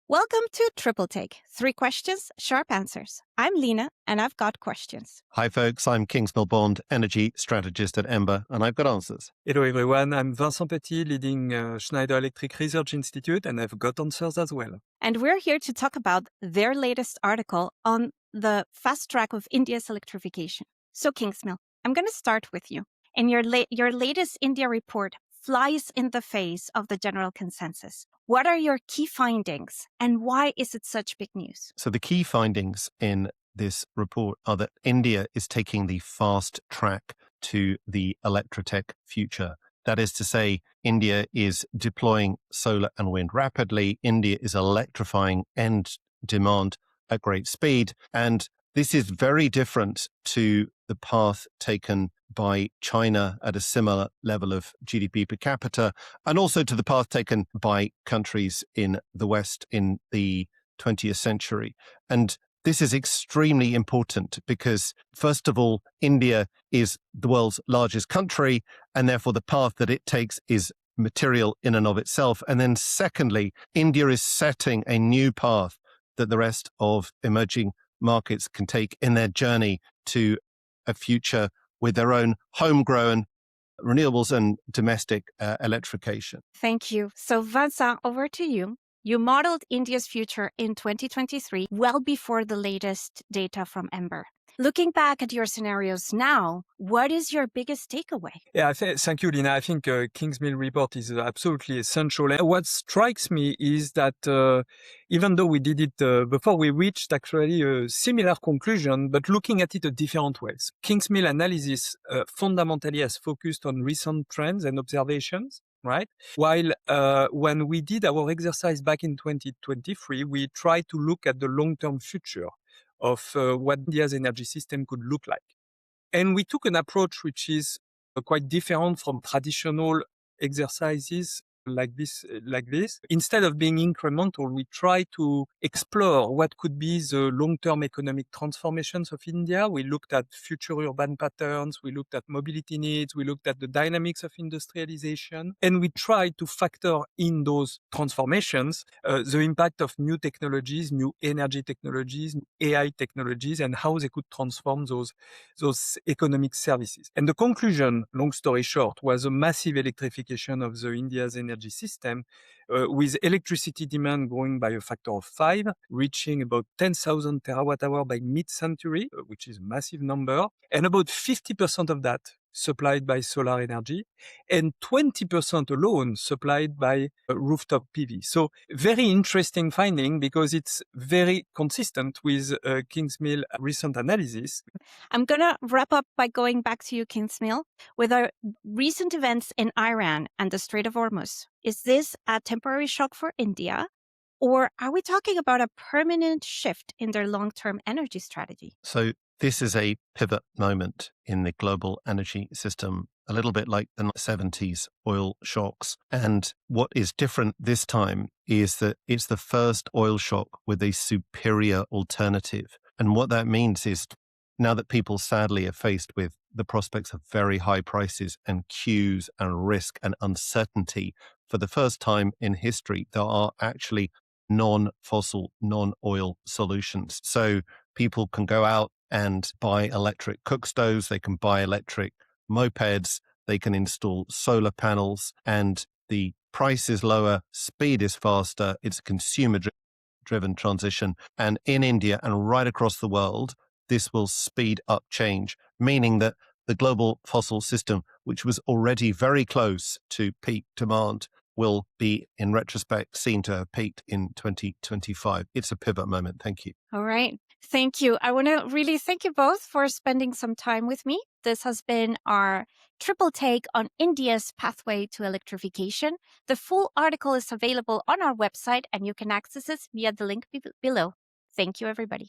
Welcome to Triple Take. 3 questions, sharp answers. I'm Lina, and I've got questions. Hi, folks. I'm Kingsmill Bond, energy strategist at Ember, and I've got answers. Hello, everyone. I'm Vincent Petit, leading Schneider Electric Research Institute, and I've got answers as well. And we're here to talk about their latest article on the fast track of India's electrification. So, Kingsmill, I'm going to start with you. And your latest India report flies in the face of the general consensus. What are your key findings, and why is it such big news? So the key findings in this report are that India is taking the fast track to the electrotech future. That is to say, India is deploying solar and wind rapidly. India is electrifying end demand at great speed. And this is very different to the path taken by China at a similar level of GDP per capita, and also to the path taken by countries in the West in the 20th century. And this is extremely important because, first of all, India is the world's largest country, and therefore the path that it takes is material in and of itself. And then secondly, India is setting a new path that the rest of emerging markets can take in their journey to a future with their own homegrown renewables and domestic electrification. Thank you. So, Vincent, over to you. You modeled India's future in 2023, well before the latest data from Ember. Looking back at your scenarios now, what is your biggest takeaway? Yeah, thank you, Lina. I think Kingsmill report is absolutely essential. And what strikes me is that even though we did it before, we reached actually a similar conclusion, but looking at it a different ways. Kingsmill analysis fundamentally has focused on recent trends and observations. Right. While when we did our exercise back in 2023, we tried to look at the long-term future of what India's energy system could look like. And we took an approach which is quite different from traditional exercises like this. Instead of being incremental, we try to explore what could be the long-term economic transformations of India. We looked at future urban patterns, we looked at mobility needs, we looked at the dynamics of industrialization, and we tried to factor in those transformations the impact of new technologies, new energy technologies, AI technologies, and how they could transform those economic services. And the conclusion, long story short, was a massive electrification of the India's energy system, with electricity demand growing by a factor of 5, reaching about 10,000 terawatt-hour by mid-century, which is a massive number, and about 50% of that supplied by solar energy, and 20% alone supplied by rooftop PV. So very interesting finding because it's very consistent with Kingsmill recent analysis. I'm going to wrap up by going back to you, Kingsmill, with our recent events in Iran and the Strait of Hormuz. Is this a temporary shock for India, or are we talking about a permanent shift in their long-term energy strategy? So this is a pivot moment in the global energy system, a little bit like the 70s oil shocks. And what is different this time is that it's the first oil shock with a superior alternative. And what that means is now that people sadly are faced with the prospects of very high prices and queues and risk and uncertainty, for the first time in history, there are actually non-fossil, non-oil solutions. So people can go out and buy electric cook stoves, they can buy electric mopeds, they can install solar panels, and the price is lower, speed is faster, it's a consumer-driven transition. And in India and right across the world, this will speed up change, meaning that the global fossil system, which was already very close to peak demand, will be, in retrospect, seen to have peaked in 2025. It's a pivot moment. Thank you. All right. Thank you. I want to really thank you both for spending some time with me. This has been our triple take on India's pathway to electrification. The full article is available on our website, and you can access it via the link below. Thank you, everybody.